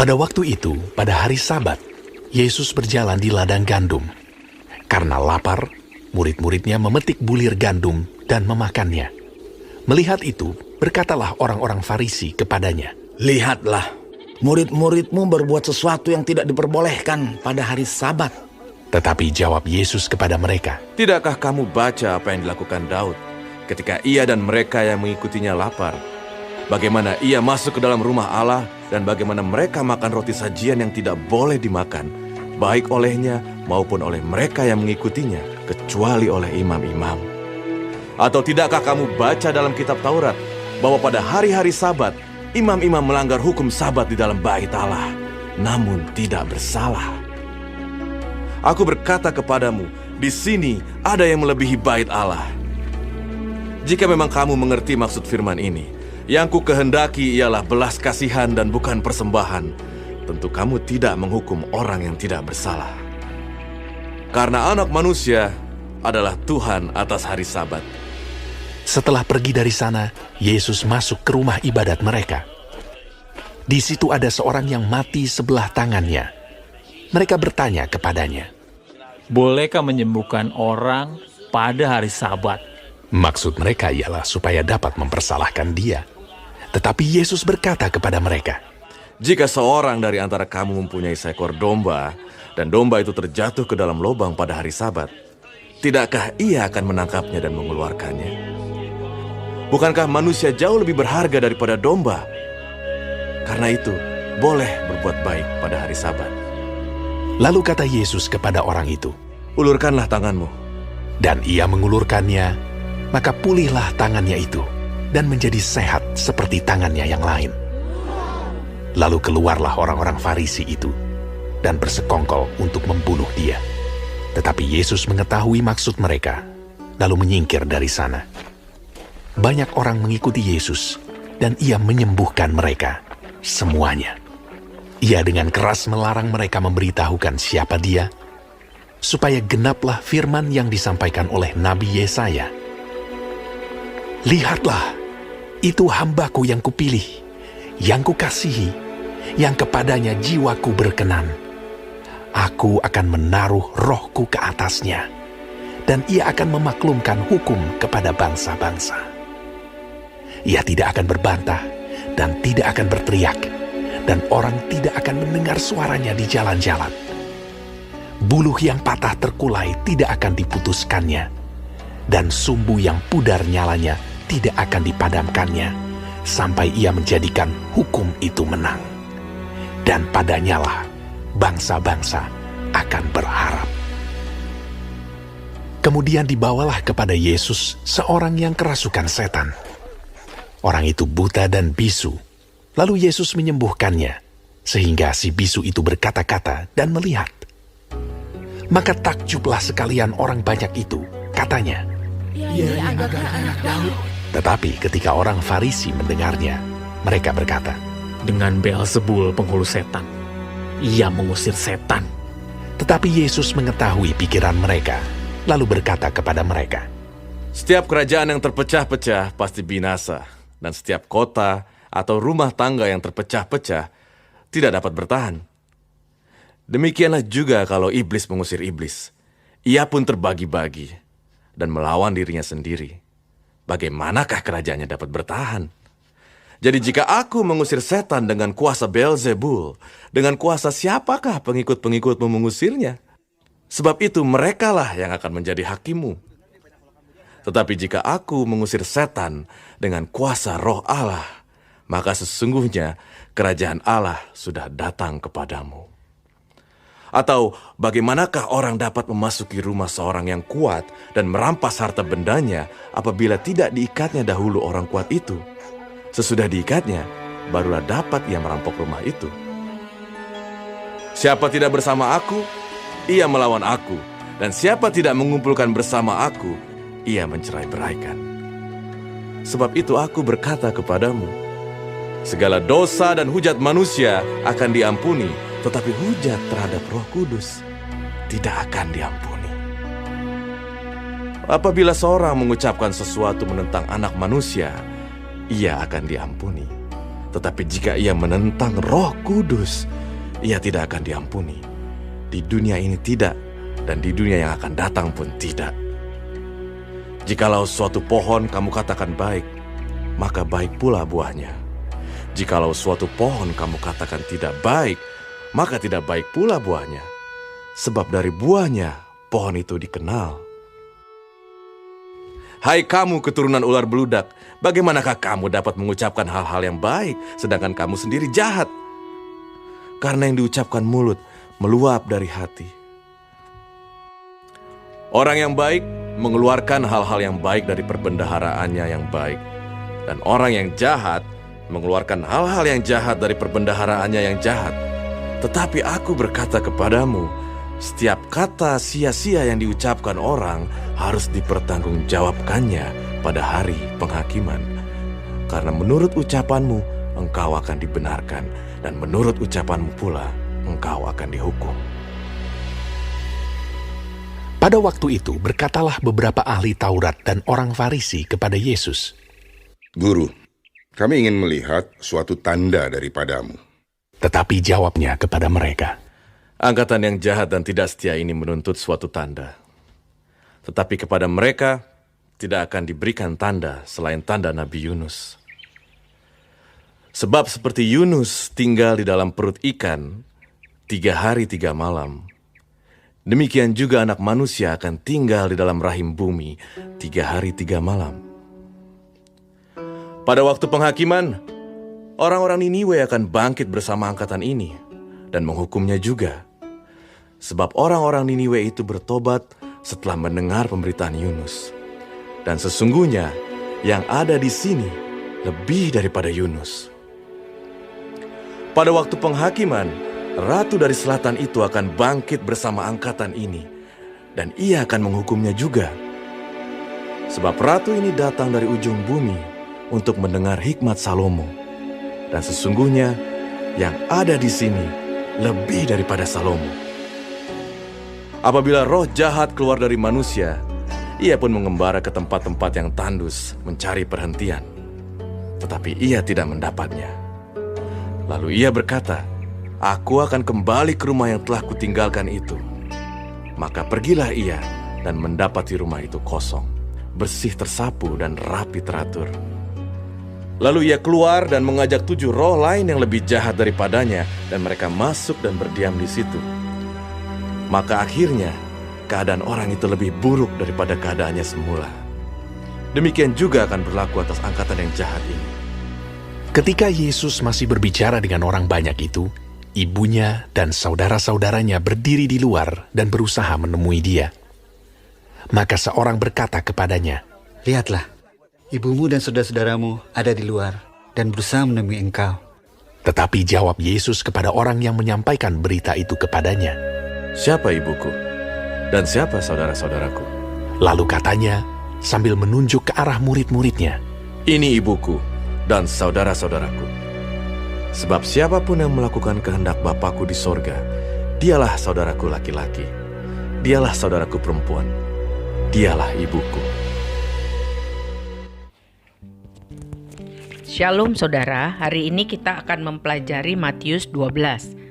Pada waktu itu, pada hari Sabat, Yesus berjalan di ladang gandum. Karena lapar, murid-muridnya memetik bulir gandum dan memakannya. Melihat itu, berkatalah orang-orang Farisi kepadanya, "Lihatlah, murid-muridmu berbuat sesuatu yang tidak diperbolehkan pada hari Sabat." Tetapi jawab Yesus kepada mereka, Tidakkah kamu baca apa yang dilakukan Daud ketika ia dan mereka yang mengikutinya lapar? Bagaimana ia masuk ke dalam rumah Allah dan bagaimana mereka makan roti sajian yang tidak boleh dimakan, baik olehnya maupun oleh mereka yang mengikutinya, kecuali oleh imam-imam. Atau tidakkah kamu baca dalam kitab Taurat bahwa pada hari-hari Sabat, imam-imam melanggar hukum Sabat di dalam bait Allah, namun tidak bersalah? Aku berkata kepadamu, di sini ada yang melebihi bait Allah. Jika memang kamu mengerti maksud firman ini, yang ku kehendaki ialah belas kasihan dan bukan persembahan, tentu kamu tidak menghukum orang yang tidak bersalah. Karena Anak Manusia adalah Tuhan atas hari Sabat. Setelah pergi dari sana, Yesus masuk ke rumah ibadat mereka. Di situ ada seorang yang mati sebelah tangannya. Mereka bertanya kepadanya, "Bolehkah menyembuhkan orang pada hari Sabat?" maksud mereka ialah supaya dapat mempersalahkan dia. Tetapi Yesus berkata kepada mereka, Jika seorang dari antara kamu mempunyai seekor domba, dan domba itu terjatuh ke dalam lubang pada hari Sabat, tidakkah ia akan menangkapnya dan mengeluarkannya? Bukankah manusia jauh lebih berharga daripada domba? Karena itu, boleh berbuat baik pada hari Sabat. Lalu kata Yesus kepada orang itu, Ulurkanlah tanganmu. dan ia mengulurkannya, maka pulihlah tangannya itu, dan menjadi sehat seperti tangannya yang lain. Lalu keluarlah orang-orang Farisi itu, dan bersekongkol untuk membunuh dia. Tetapi Yesus mengetahui maksud mereka, lalu menyingkir dari sana. Banyak orang mengikuti Yesus, dan ia menyembuhkan mereka, semuanya. Ia dengan keras melarang mereka memberitahukan siapa dia, supaya genaplah firman yang disampaikan oleh Nabi Yesaya. Lihatlah, itu hambaku yang kupilih, yang kukasihi, yang kepadanya jiwaku berkenan. Aku akan menaruh rohku ke atasnya, dan ia akan memaklumkan hukum kepada bangsa-bangsa. Ia tidak akan berbantah, dan tidak akan berteriak, dan orang tidak akan mendengar suaranya di jalan-jalan. Buluh yang patah terkulai tidak akan diputuskannya, dan sumbu yang pudar nyalanya tidak akan dipadamkannya, sampai ia menjadikan hukum itu menang. Dan padanyalah bangsa-bangsa akan berharap. Kemudian dibawalah kepada Yesus seorang yang kerasukan setan. Orang itu buta dan bisu. Lalu Yesus menyembuhkannya, sehingga si bisu itu berkata-kata dan melihat. Maka takjublah sekalian orang banyak itu, katanya. Ia agaknya anak Daud. Tetapi ketika orang Farisi mendengarnya, mereka berkata, Dengan Beelzebul penghulu setan, ia mengusir setan. Tetapi Yesus mengetahui pikiran mereka, lalu berkata kepada mereka, Setiap kerajaan yang terpecah-pecah pasti binasa, dan setiap kota atau rumah tangga yang terpecah-pecah tidak dapat bertahan. Demikianlah juga kalau iblis mengusir iblis. Ia pun terbagi-bagi dan melawan dirinya sendiri. Bagaimanakah kerajaannya dapat bertahan? Jadi jika aku mengusir setan dengan kuasa Beelzebul, dengan kuasa siapakah pengikut-pengikutmu mengusirnya? Sebab itu merekalah yang akan menjadi hakimu. Tetapi jika aku mengusir setan dengan kuasa Roh Allah, maka sesungguhnya kerajaan Allah sudah datang kepadamu. Atau bagaimanakah orang dapat memasuki rumah seorang yang kuat dan merampas harta bendanya apabila tidak diikatnya dahulu orang kuat itu? Sesudah diikatnya, barulah dapat ia merampok rumah itu. Siapa tidak bersama aku, ia melawan aku. Dan siapa tidak mengumpulkan bersama aku, ia mencerai-beraikan. Sebab itu aku berkata kepadamu, segala dosa dan hujat manusia akan diampuni, tetapi hujat terhadap Roh Kudus tidak akan diampuni. Apabila seorang mengucapkan sesuatu menentang Anak Manusia, ia akan diampuni. Tetapi jika ia menentang Roh Kudus, ia tidak akan diampuni. Di dunia ini tidak, dan di dunia yang akan datang pun tidak. Jikalau suatu pohon kamu katakan baik, maka baik pula buahnya. Jikalau suatu pohon kamu katakan tidak baik, maka tidak baik pula buahnya. Sebab dari buahnya pohon itu dikenal. Hai kamu keturunan ular beludak, bagaimanakah kamu dapat mengucapkan hal-hal yang baik, sedangkan kamu sendiri jahat? Karena yang diucapkan mulut meluap dari hati. Orang yang baik mengeluarkan hal-hal yang baik dari perbendaharaannya yang baik. Dan orang yang jahat mengeluarkan hal-hal yang jahat dari perbendaharaannya yang jahat. Tetapi aku berkata kepadamu, setiap kata sia-sia yang diucapkan orang harus dipertanggungjawabkannya pada hari penghakiman. Karena menurut ucapanmu, engkau akan dibenarkan, dan menurut ucapanmu pula, engkau akan dihukum. Pada waktu itu berkatalah beberapa ahli Taurat dan orang Farisi kepada Yesus, Guru, kami ingin melihat suatu tanda daripadamu. tetapi jawabnya kepada mereka, Angkatan yang jahat dan tidak setia ini menuntut suatu tanda. Tetapi kepada mereka tidak akan diberikan tanda selain tanda Nabi Yunus. Sebab seperti Yunus tinggal di dalam perut ikan 3 hari 3 malam, demikian juga Anak Manusia akan tinggal di dalam rahim bumi 3 hari 3 malam. Pada waktu penghakiman, orang-orang Niniwe akan bangkit bersama angkatan ini dan menghukumnya juga. Sebab orang-orang Niniwe itu bertobat setelah mendengar pemberitaan Yunus. Dan sesungguhnya yang ada di sini lebih daripada Yunus. Pada waktu penghakiman, Ratu dari Selatan itu akan bangkit bersama angkatan ini, dan ia akan menghukumnya juga. Sebab Ratu ini datang dari ujung bumi untuk mendengar hikmat Salomo. Dan sesungguhnya yang ada di sini lebih daripada Salomo. Apabila roh jahat keluar dari manusia, ia pun mengembara ke tempat-tempat yang tandus mencari perhentian. Tetapi ia tidak mendapatnya. Lalu ia berkata, Aku akan kembali ke rumah yang telah kutinggalkan itu. Maka pergilah ia dan mendapati rumah itu kosong, bersih tersapu dan rapi teratur. Lalu ia keluar dan mengajak 7 roh lain yang lebih jahat daripadanya, dan mereka masuk dan berdiam di situ. Maka akhirnya keadaan orang itu lebih buruk daripada keadaannya semula. Demikian juga akan berlaku atas angkatan yang jahat ini. ketika Yesus masih berbicara dengan orang banyak itu, ibunya dan saudara-saudaranya berdiri di luar dan berusaha menemui dia. Maka seorang berkata kepadanya, Lihatlah, ibumu dan saudara-saudaramu ada di luar dan berusaha menemui engkau. Tetapi jawab Yesus kepada orang yang menyampaikan berita itu kepadanya. Siapa ibuku? Dan siapa saudara-saudaraku? Lalu katanya, sambil menunjuk ke arah murid-muridnya, Ini ibuku dan saudara-saudaraku. Sebab siapapun yang melakukan kehendak Bapakku di sorga, dialah saudaraku laki-laki, dialah saudaraku perempuan, dialah ibuku. Shalom saudara, hari ini kita akan mempelajari Matius 12.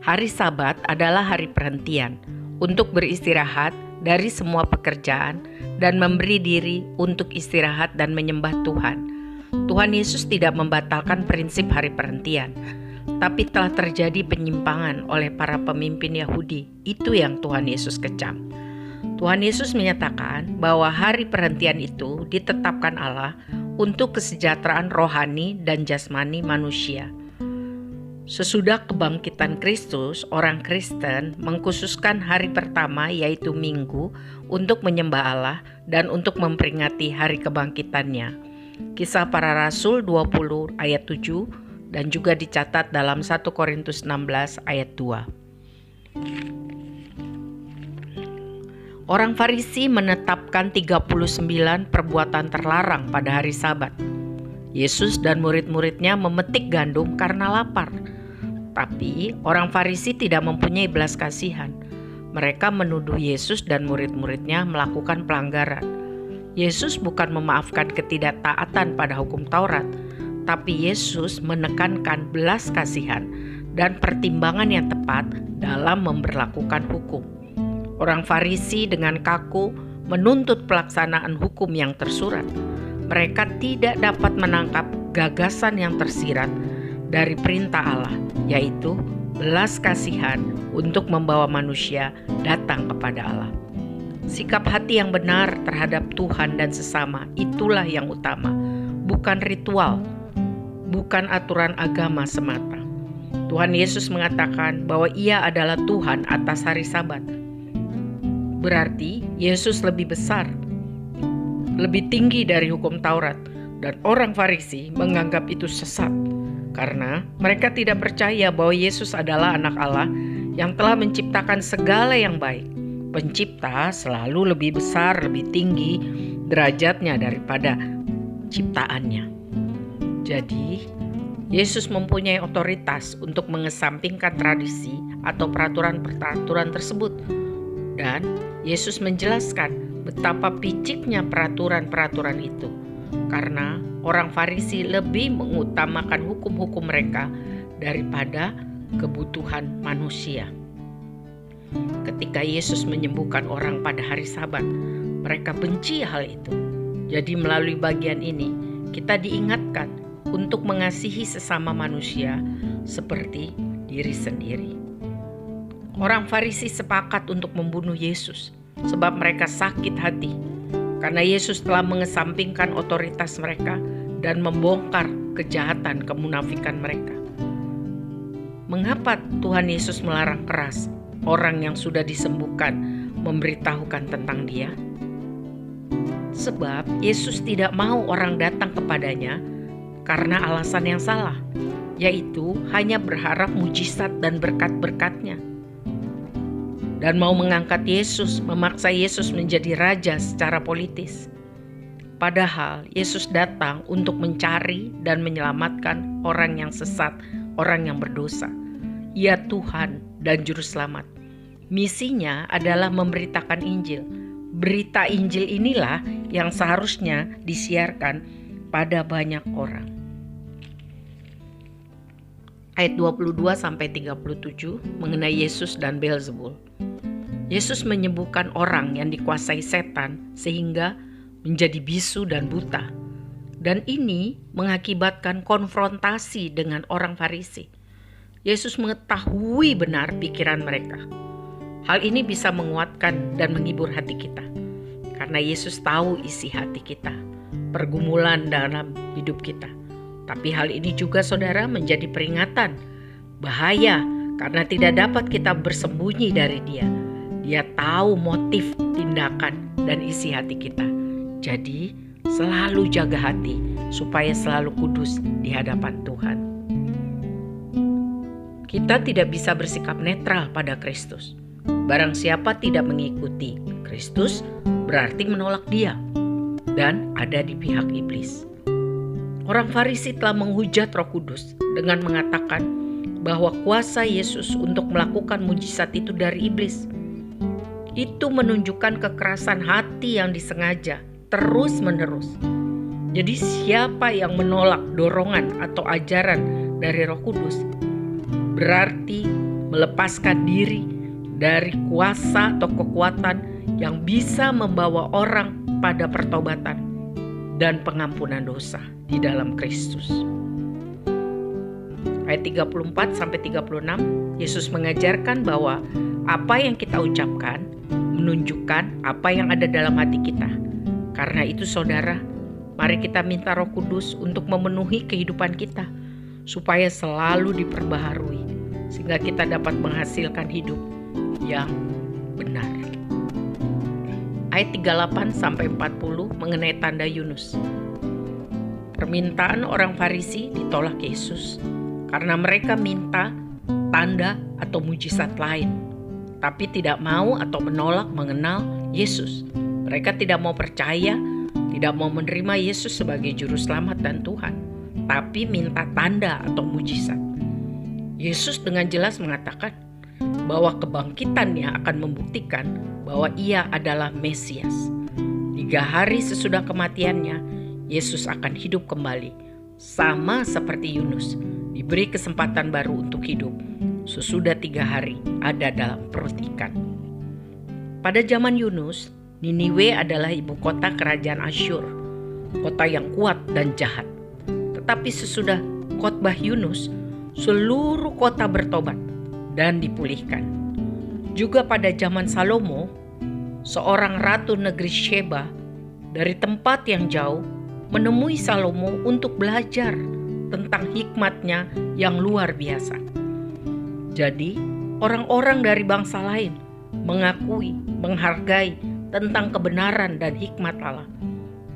Hari Sabat adalah hari perhentian untuk beristirahat dari semua pekerjaan dan memberi diri untuk istirahat dan menyembah Tuhan. Tuhan Yesus tidak membatalkan prinsip hari perhentian, tapi telah terjadi penyimpangan oleh para pemimpin Yahudi. Itu yang Tuhan Yesus kecam. Tuhan Yesus menyatakan bahwa hari perhentian itu ditetapkan Allah untuk kesejahteraan rohani dan jasmani manusia. Sesudah kebangkitan Kristus, orang Kristen mengkhususkan hari pertama yaitu Minggu untuk menyembah Allah dan untuk memperingati hari kebangkitannya. Kisah Para Rasul 20 ayat 7 dan juga dicatat dalam 1 Korintus 16 ayat 2. Orang Farisi menetapkan 39 perbuatan terlarang pada hari Sabat. Yesus dan murid-muridnya memetik gandum karena lapar. Tapi orang Farisi tidak mempunyai belas kasihan. Mereka menuduh Yesus dan murid-muridnya melakukan pelanggaran. Yesus bukan memaafkan ketidaktaatan pada hukum Taurat, tapi Yesus menekankan belas kasihan dan pertimbangan yang tepat dalam memberlakukan hukum. Orang Farisi dengan kaku menuntut pelaksanaan hukum yang tersurat. Mereka tidak dapat menangkap gagasan yang tersirat dari perintah Allah, yaitu belas kasihan untuk membawa manusia datang kepada Allah. Sikap hati yang benar terhadap Tuhan dan sesama, itulah yang utama, bukan ritual, bukan aturan agama semata. Tuhan Yesus mengatakan bahwa Ia adalah Tuhan atas hari Sabat. Berarti Yesus lebih besar, lebih tinggi dari hukum Taurat, dan orang Farisi menganggap itu sesat karena mereka tidak percaya bahwa Yesus adalah anak Allah yang telah menciptakan segala yang baik. Pencipta selalu lebih besar, lebih tinggi derajatnya daripada ciptaannya. Jadi, Yesus mempunyai otoritas untuk mengesampingkan tradisi atau peraturan-peraturan tersebut. Dan Yesus menjelaskan betapa piciknya peraturan-peraturan itu. Karena orang Farisi lebih mengutamakan hukum-hukum mereka daripada kebutuhan manusia. Ketika Yesus menyembuhkan orang pada hari Sabat, mereka benci hal itu. Jadi melalui bagian ini, kita diingatkan untuk mengasihi sesama manusia seperti diri sendiri. Orang Farisi sepakat untuk membunuh Yesus sebab mereka sakit hati karena Yesus telah mengesampingkan otoritas mereka dan membongkar kejahatan kemunafikan mereka. Mengapa Tuhan Yesus melarang keras orang yang sudah disembuhkan memberitahukan tentang Dia? Sebab Yesus tidak mau orang datang kepadanya karena alasan yang salah, yaitu hanya berharap mujizat dan berkat-berkatnya. Dan mau mengangkat Yesus, memaksa Yesus menjadi raja secara politis. Padahal Yesus datang untuk mencari dan menyelamatkan orang yang sesat, orang yang berdosa. Ia Tuhan dan Juru Selamat. Misinya adalah memberitakan Injil. Berita Injil inilah yang seharusnya disiarkan pada banyak orang. Ayat 22-37 mengenai Yesus dan Beelzebul. Yesus menyembuhkan orang yang dikuasai setan sehingga menjadi bisu dan buta. Dan ini mengakibatkan konfrontasi dengan orang Farisi. Yesus mengetahui benar pikiran mereka. Hal ini bisa menguatkan dan menghibur hati kita. Karena Yesus tahu isi hati kita, pergumulan dalam hidup kita. Tapi hal ini juga saudara menjadi peringatan. Bahaya karena tidak dapat kita bersembunyi dari Dia. Dia tahu motif, tindakan, dan isi hati kita. Jadi selalu jaga hati supaya selalu kudus di hadapan Tuhan. Kita tidak bisa bersikap netral pada Kristus. Barang siapa tidak mengikuti Kristus berarti menolak Dia dan ada di pihak iblis. Orang Farisi telah menghujat Roh Kudus dengan mengatakan bahwa kuasa Yesus untuk melakukan mujizat itu dari iblis. Itu menunjukkan kekerasan hati yang disengaja terus-menerus. Jadi siapa yang menolak dorongan atau ajaran dari Roh Kudus berarti melepaskan diri dari kuasa atau kekuatan yang bisa membawa orang pada pertobatan dan pengampunan dosa di dalam Kristus. Ayat 34-36, Yesus mengajarkan bahwa apa yang kita ucapkan menunjukkan apa yang ada dalam hati kita. Karena itu saudara, mari kita minta Roh Kudus untuk memenuhi kehidupan kita supaya selalu diperbaharui sehingga kita dapat menghasilkan hidup yang benar. Ayat 38-40 mengenai tanda Yunus. Permintaan orang Farisi ditolak Yesus karena mereka minta tanda atau mujizat lain, tapi tidak mau atau menolak mengenal Yesus. Mereka tidak mau percaya, tidak mau menerima Yesus sebagai Juru Selamat dan Tuhan, tapi minta tanda atau mujizat. Yesus dengan jelas mengatakan bahwa kebangkitannya akan membuktikan bahwa Ia adalah Mesias. 3 hari sesudah kematiannya, Yesus akan hidup kembali sama seperti Yunus, diberi kesempatan baru untuk hidup sesudah 3 hari ada dalam perut ikan. Pada zaman Yunus, Niniwe adalah ibu kota kerajaan Asyur, kota yang kuat dan jahat. Tetapi sesudah khotbah Yunus, seluruh kota bertobat dan dipulihkan. Juga pada zaman Salomo, seorang ratu negeri Sheba dari tempat yang jauh menemui Salomo untuk belajar tentang hikmatnya yang luar biasa. Jadi, orang-orang dari bangsa lain mengakui, menghargai tentang kebenaran dan hikmat Allah.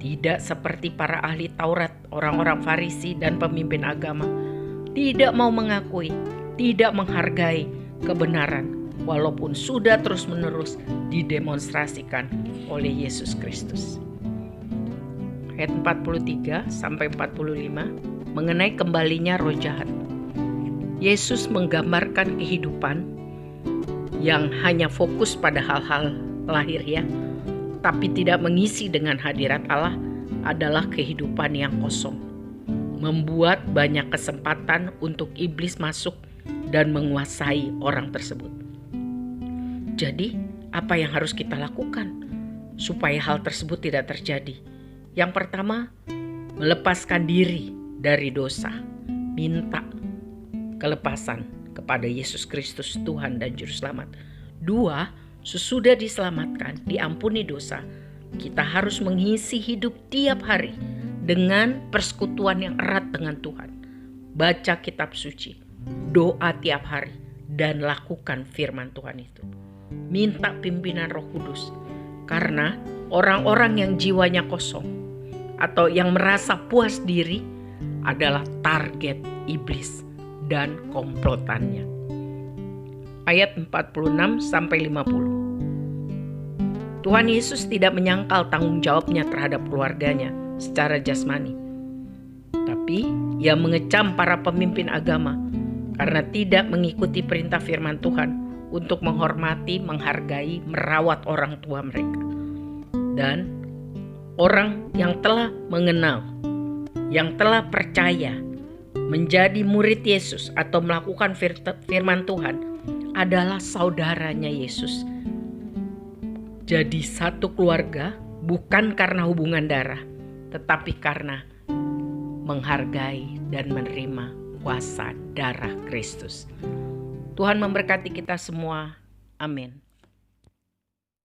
Tidak seperti para ahli Taurat, orang-orang Farisi dan pemimpin agama, tidak mau mengakui, tidak menghargai kebenaran, walaupun sudah terus-menerus didemonstrasikan oleh Yesus Kristus. Ayat 43 sampai 45 mengenai kembalinya roh jahat. Yesus menggambarkan kehidupan yang hanya fokus pada hal-hal lahiriah, tapi tidak mengisi dengan hadirat Allah adalah kehidupan yang kosong. Membuat banyak kesempatan untuk iblis masuk dan menguasai orang tersebut. Jadi, apa yang harus kita lakukan supaya hal tersebut tidak terjadi? Yang pertama, melepaskan diri dari dosa. Minta kelepasan kepada Yesus Kristus, Tuhan dan Juru Selamat. 2, sesudah diselamatkan, diampuni dosa, kita harus mengisi hidup tiap hari dengan persekutuan yang erat dengan Tuhan. Baca kitab suci, doa tiap hari, dan lakukan firman Tuhan itu. Minta pimpinan Roh Kudus, karena orang-orang yang jiwanya kosong atau yang merasa puas diri adalah target iblis dan komplotannya. Ayat 46 sampai 50. Tuhan Yesus tidak menyangkal tanggung jawabnya terhadap keluarganya secara jasmani. Tapi ia mengecam para pemimpin agama karena tidak mengikuti perintah firman Tuhan untuk menghormati, menghargai, merawat orang tua mereka. Dan orang yang telah mengenal, yang telah percaya menjadi murid Yesus atau melakukan firman Tuhan adalah saudaranya Yesus. Jadi satu keluarga bukan karena hubungan darah, tetapi karena menghargai dan menerima kuasa darah Kristus. Tuhan memberkati kita semua. Amin.